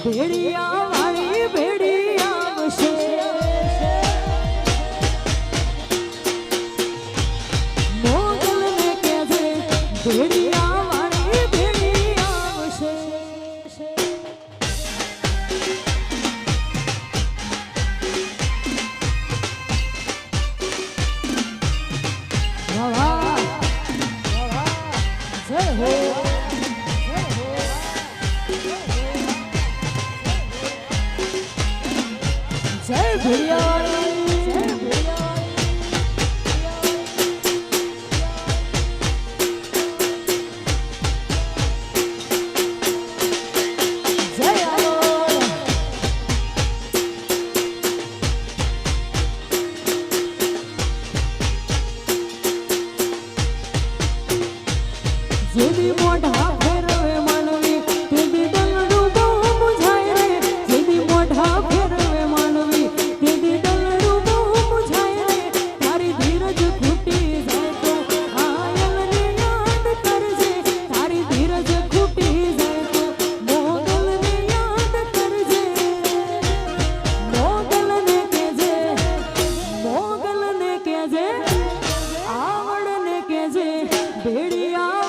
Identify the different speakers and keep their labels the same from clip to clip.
Speaker 1: ભેડિયા વાળી ભેડિયા આવશે મોગલ ને કહેજે ભેડિયા વાળી ભેડિયા આવશે જય ભેડિયાવાળી જય જેદી મોઢા ફેરવે માનવી તેદી દલડું બહુ મુજાય રે જેદી મોઢા ફેરવે માનવી તેદી દલડું બહુ મુજાય રે તારી ધીરજ ખૂટી જાય તો આયલને યાદ કરજે તારી ધીરજ ખૂટી જાય તો મોગલને યાદ કરજે મોગલને કહેજે આવડને કહેજે ભેડિયા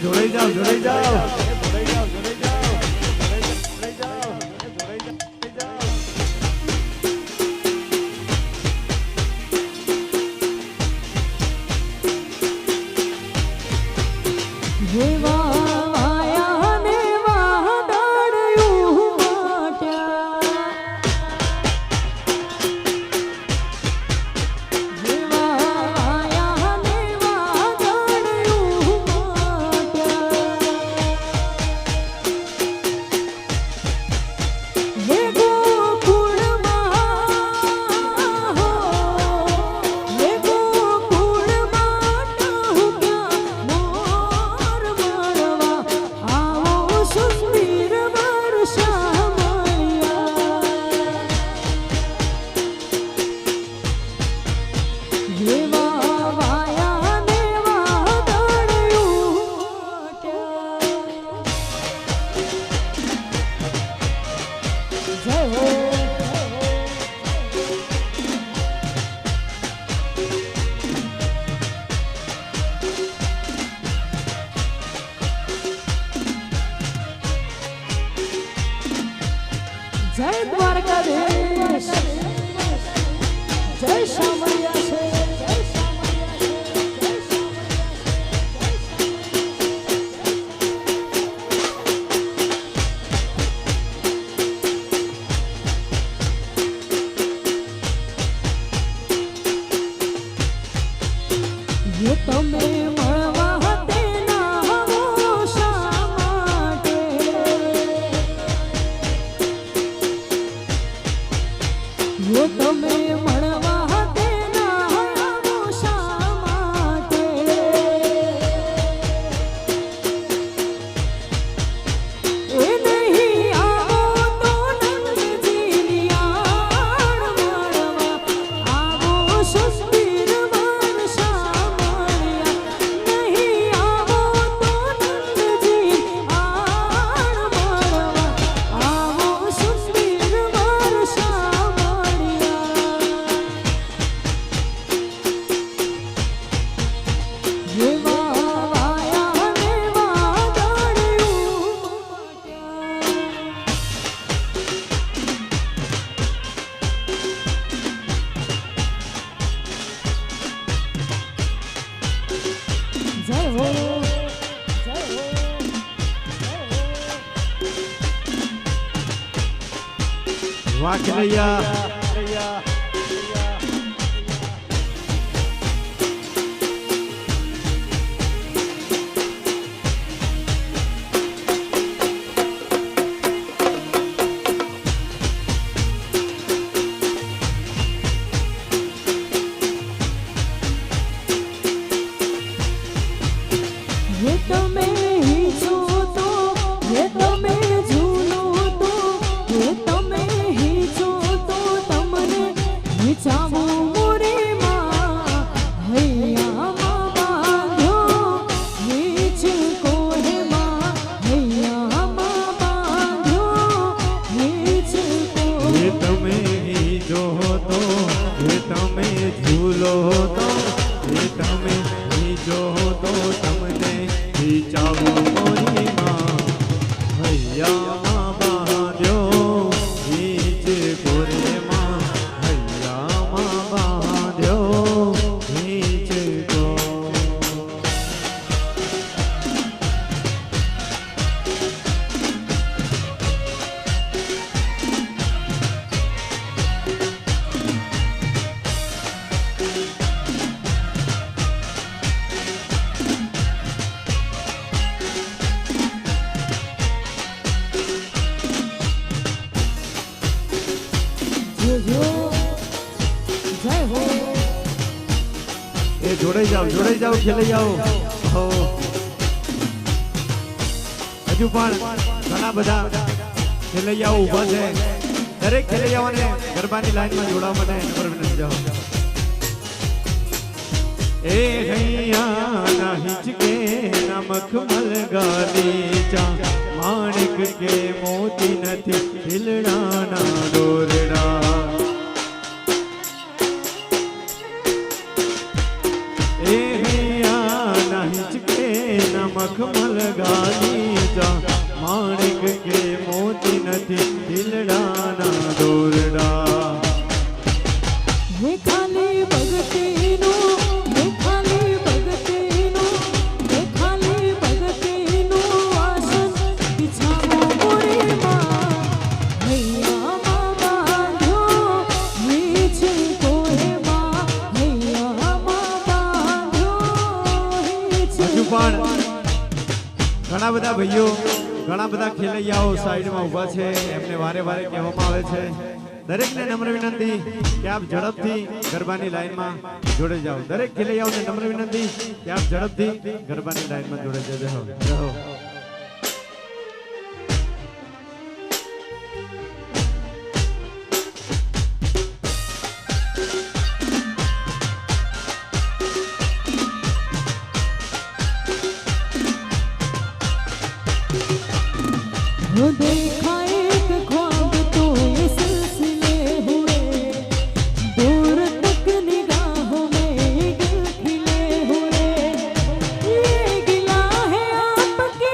Speaker 2: જોડાઈ જાઓ જોડાઈ જાઓ
Speaker 1: જય દ્વારકાધીશ જય શામળિયા છે ये તમે મળવા તેના આવો શા માટે ये તમે મળવા તેના
Speaker 2: વાહ ખેલૈયા
Speaker 1: ये તમે હિંચો તો ये તમે ઝૂલો તો ये તમે હિંચો તો તમને હિંચાવો મોરે માં હૈયામાં બાંધ્યો હિંચ કોહે માં હૈયામાં બાંધ્યો હિંચ કોહે
Speaker 2: એ તમે જો તો એ તમે ઝૂલો તો એ તમે જો તો તમને ચાવો મોરી માં હૈયામાં બાંધ્યો નીચ ગોરે માં હૈયામાં બાંધ્યો નીચ ગો
Speaker 1: જો જય હો
Speaker 2: એ જોડાઈ જાઓ ખેલી જાઓ હો હજુ પણ ઘણા બધા ખેલૈયાઓ ઊભા છે દરેક ખેલૈયાઓને ગરબાની લાઈનમાં જોડાવા માટે નંબર વિનંતી જાઓ એ હૈયા હિચકે નમક મલગાલી ચા માણિક કે મોતી નથી દિલડાના દોરડા એ હૈયા હિચકે નમક મલગાલી ચા માણિક કે મોતી નથી દિલડાના દોરડા
Speaker 1: હે ખાલી ભગતીનું હે ખાલી ભગતીનું હે ખાલી ભગતીનું વાસન બિછાવો મોરે માં હૈયામાં બાંધ્યો હિંચ કોહે માં હૈયામાં બાંધ્યો હિંચ
Speaker 2: હજુ પણ ઘણા બધા ભાઈઓ ઘણા બધા ખેલૈયાઓ સાઈડમાં ઊભા છે એમને વારે વારે કહેવામાં આવે છે દરેકને નમ્ર વિનંતી કે આપ ઝડપથી ગરબાની લાઈનમાં જોડાઈ જાઓ દરેક ખેલૈયાઓને નમ્ર વિનંતી કે આપ ઝડપથી ગરબાની લાઈનમાં જોડાઈ જાઓ રહો
Speaker 1: वो देखा एक ख्वाब तो ये सिलसिले हुए दूर तक निगाहों में गिल खिले हुए ये गिला है आपके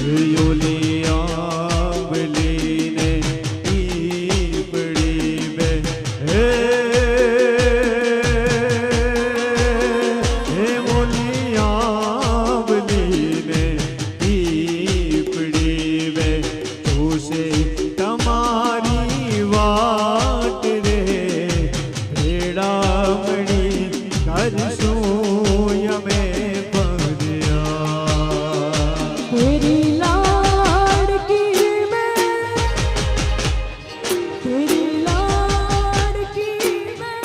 Speaker 2: યોલી આંબલીને પીપળી બે હે મોલી આંબલીને પીપળી બે તુસે તમારી વાટ રે ભેડામણી કરશું અમે
Speaker 1: तेरी लाडकी मैं तेरी लाडकी मैं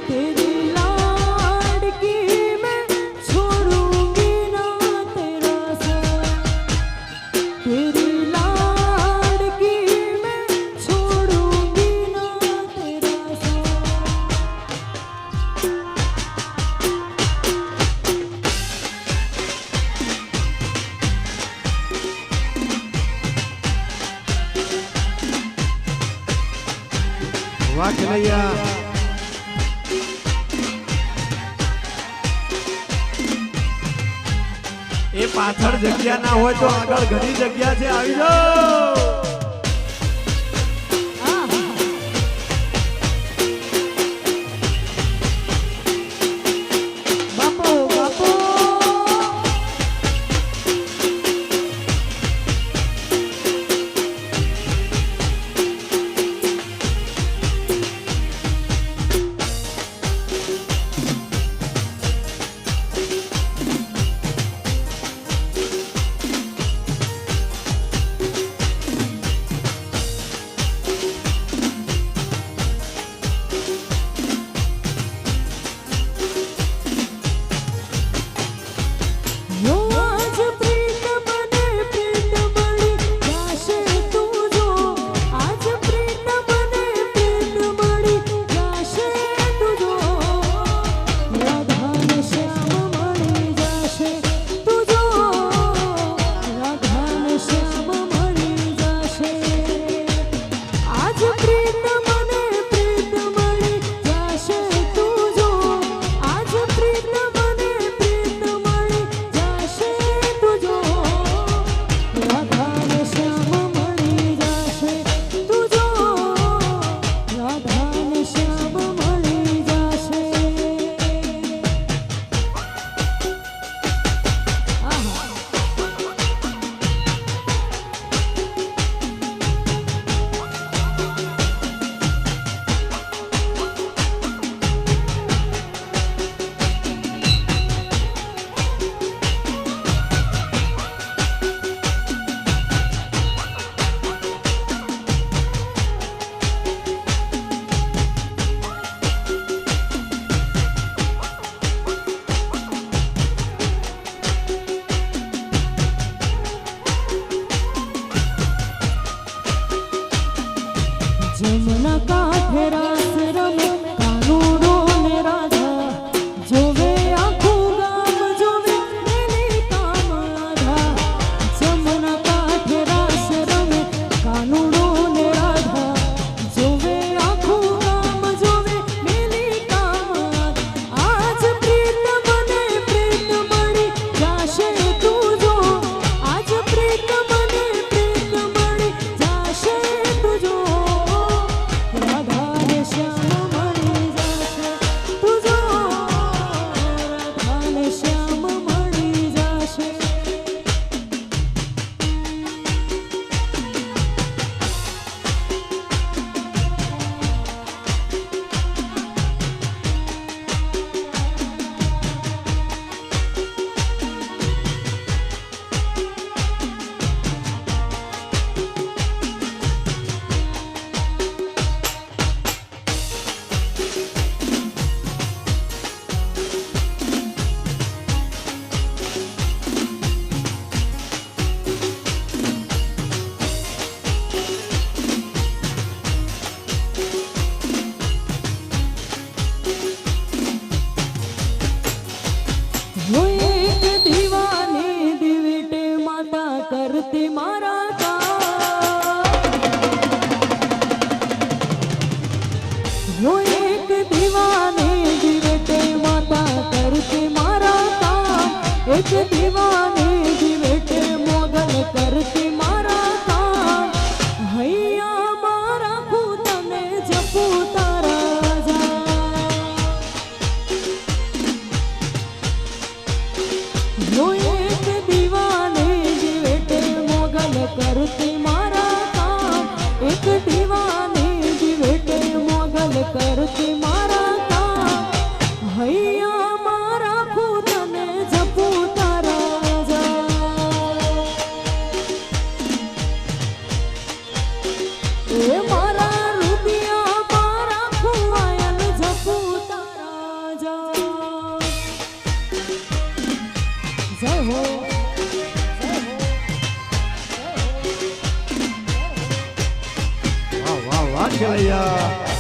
Speaker 1: तेरी लाडकी मैं छोड़ूंगी ना तेरा साथ तेरी लाडकी मैं छोड़ूंगी ना तेरा साथ
Speaker 2: વાહ ખેલૈયા એ પાછળ જગ્યા ના હોય તો આગળ ઘણી જગ્યા છે આવી જાઓ
Speaker 1: બાપો બાપો યો આજ પ્રીત મને પ્રીત મળી જાશે તું જો આજ પ્રીત મને પ્રીત મળી જાશે તું જો રાધાને શ્યામ મળી જાશે તું જો રાધાને શ્યામ મળી જાશે આજ પ્રીત મને પ્રીત મળી જાશે તું જો આજ પ્રીત મને પ્રીત મળી જાશે તું જો રાધાને શ્યામ મળી જાશે તું જો રાધાને શ્યામ મળી જાશે આહા જમના કાંઠે રાસ રમે કાનુડો ને રાધા જોવે આખું ગામ જોવે એની કામ આધા જમના કાંઠે રાસ રમે કાનુડો ને રાધા જોવે આખું ગામ જોવે એની કામ આધા આજ પ્રીત મને પ્રીત મળી જાશે તું જો આજ પ્રીત મને પ્રીત મળી જાશે તું જો રાધાને શ્યામ મળી જાશે તું જો રાધાને શ્યામ મળી જાશે वो एक दीवाने दिविटे माता करती मारा काम वो एक दीवाने दिविटे माता करती मारा काम एक दीवाने दिविटे કરતી મારા કામ હૈયા મારા ખુદ તને જપું તારા જા નો એક દીવાને જીવેટે મોગલ કરતી મારા કામ એક દીવાને જીવેટે મોગલ કરતી મારા કામ હૈયા મારા ખુદ તને જપું તારા જા એ મારા રૂપિયા મારા ખુવાયલ જપું તારા જા જય હો
Speaker 2: વાહ વાહ વાહ ખેલૈયા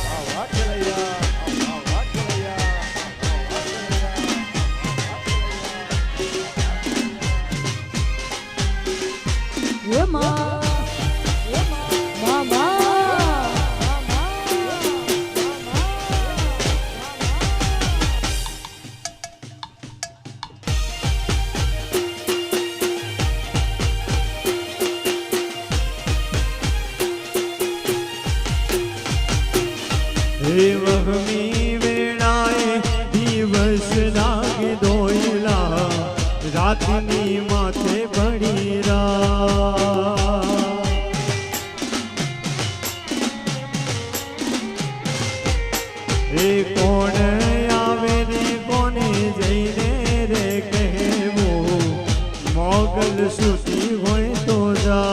Speaker 2: હે વહમી વેળાએ દિવસ લાગે દોયલા રાતની માથે પડી રા એ કોણ આવે રે કોને જઈને રે કહેવું મોગલ સુતી હોય તો જા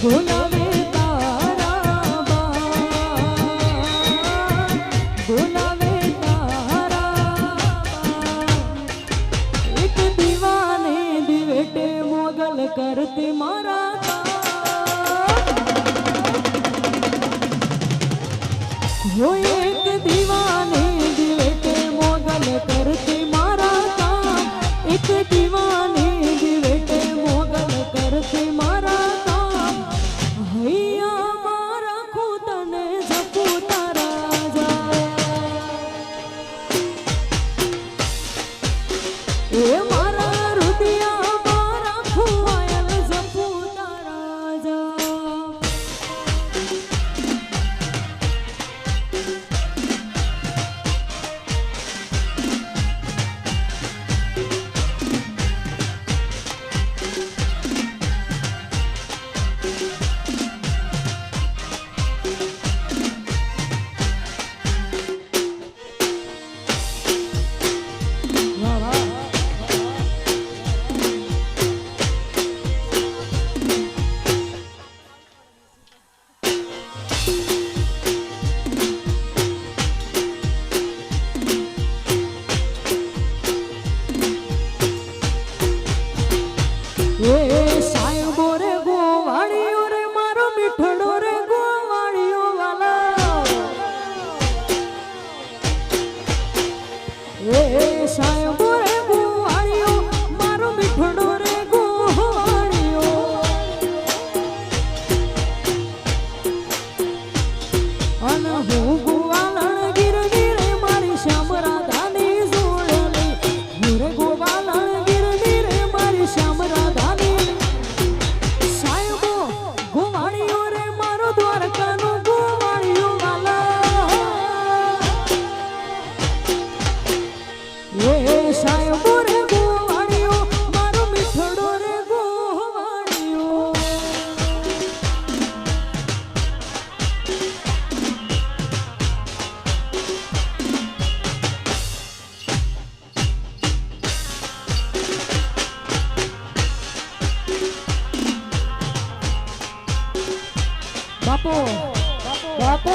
Speaker 1: બોલાવે તારા બા બોલાવે તારા એક દીવાને દિવેટે મોગલ કરતી મારા હો એક દીવાને દિવેટે મોગલ કરતી મારા કામ એક દીવાને દિવેટે મોગલ કરતી મારા કામ હૈયા મારા ખુદ તને જપું તારા જા એ મારા રૂપિયા મારા ખુવાયલ જપું તારા જા એ સાહેબો રે ગોવાળીઓ રે મારો મીઠડો રે ગોવાળીઓ વાલા એ સાહેબો રે ગોવાળીઓ મારો મીઠડો રે ગોવાળીઓ અન હું ગોવાલણ ગીરની રે મારી શ્યામ રાધાની જોડેલી હું રે ગોવાલણ ગીરની રે મારી શ્યામ રાધાની સાહેબો ગોવાળીઓ રે મારો દ્વારકાનો ગોવાળીઓ વાલા એ સાહેબો રે ગોવાળીઓ મારો મીઠડો રે ગોવાળીઓ બાપો બાપો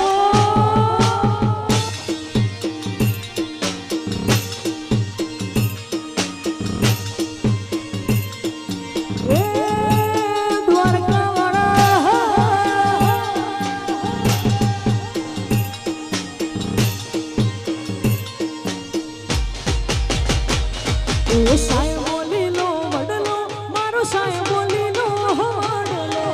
Speaker 1: એ દ્વારકા વાળા એ સાહેબો લીલો વડલો મારો સાહેબો લીલો વડલો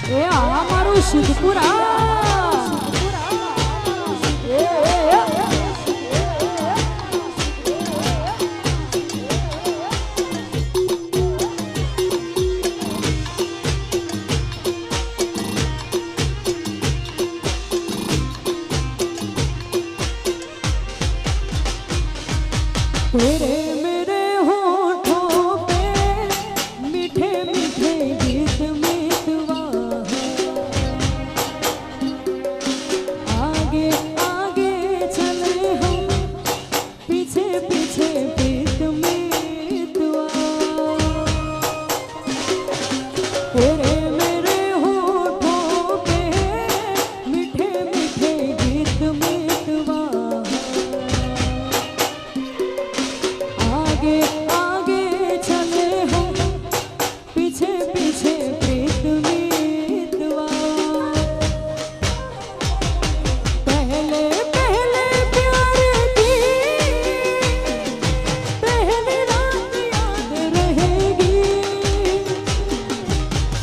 Speaker 1: એ આ મારું સિદ્ધપુરા तेरे मेरे होठों पे मीठे मीठे गीत मितवा आगे आगे चले हम पीछे पीछे प्रीत मितवा तेरे मेरे होठों पे मीठे मीठे गीत मितवा आगे आगे चले हम पीछे पीछे प्रीत मितवा पहले पहले प्यार की पहली रात याद रहेगी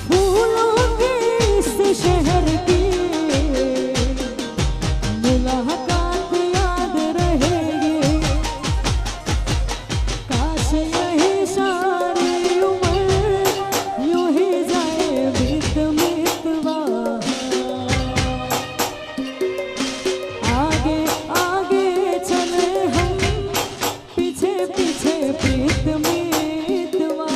Speaker 1: फूलों की इस शहर की मुलाकात याद रहेगी काश यही सारी उम्र यूं ही जाए बीत मितवा आगे आगे चले हम पीछे पीछे प्रीत मितवा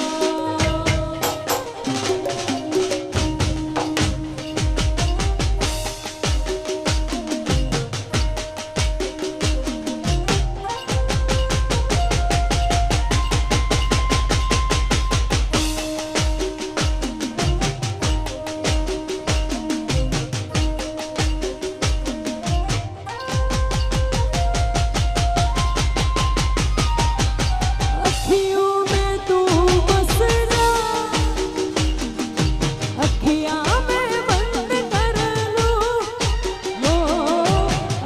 Speaker 1: अखियों में तू बस जा अखियां मैं बंद कर लूं लो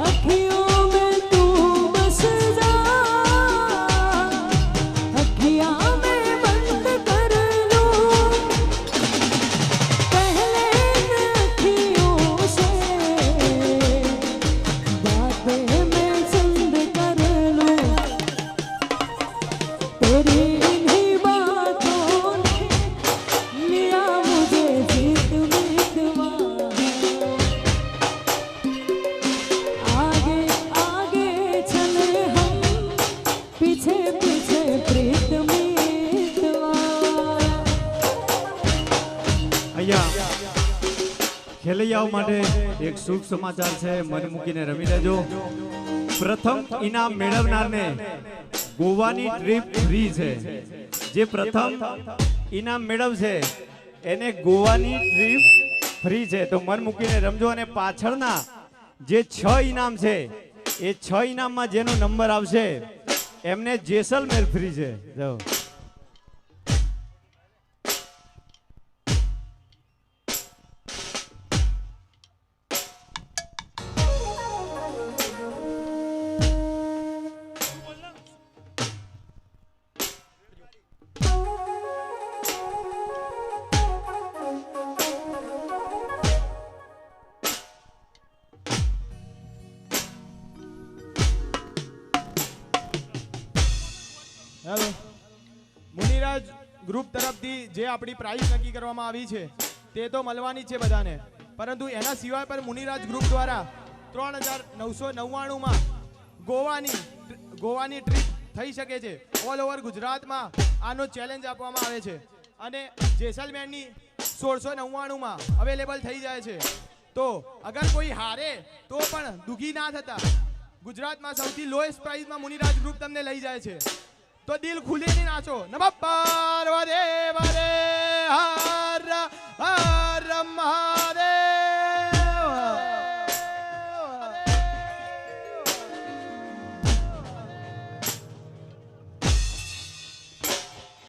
Speaker 1: अखियों में तू बस जा अखियां मैं बंद कर लूं पहले इन अखियों से बातें मैं चंद कर लूं तेरी इन्हीं बातों ने लिया मुझे जीत मितवा आगे आगे चले हम पीछे पीछे प्रीत मितवा
Speaker 2: અહીંયા ખેલૈયાઓ માટે એક શુભ સમાચાર છે મન મૂકીને રમી લેજો પ્રથમ ઇનામ મેળવનારને ગોવાની ટ્રીપ ફ્રી છે જે પ્રથમ ઇનામ મેળવશે એને ગોવાની ટ્રીપ ફ્રી છે તો મન મૂકીને રમજો અને પાછળના જે 6 ઇનામ છે એ 6 ઇનામમાં જેનો નંબર આવશે એમને જેસલમેર ફ્રી છે જો
Speaker 3: હેલો મુનિરાજ ગ્રુપ તરફથી જે આપણી પ્રાઇઝ નક્કી કરવામાં આવી છે તે તો મળવાની જ છે બધાને પરંતુ એના સિવાય પણ મુનિરાજ ગ્રુપ દ્વારા 3999માં ગોવાની ટ્રીપ થઈ શકે છે ઓલ ઓવર ગુજરાતમાં આનો ચેલેન્જ આપવામાં આવે છે અને જેસલમેરની 1699માં અવેલેબલ થઈ જાય છે તો અગર કોઈ હારે તો પણ દુઃખી ના થતા ગુજરાતમાં સૌથી લોએસ્ટ પ્રાઇઝમાં મુનિરાજ ગ્રુપ તમને લઈ જાય છે તો દિલ ખુલીને નાચો નમઃ પાર્વતી હરે હર હર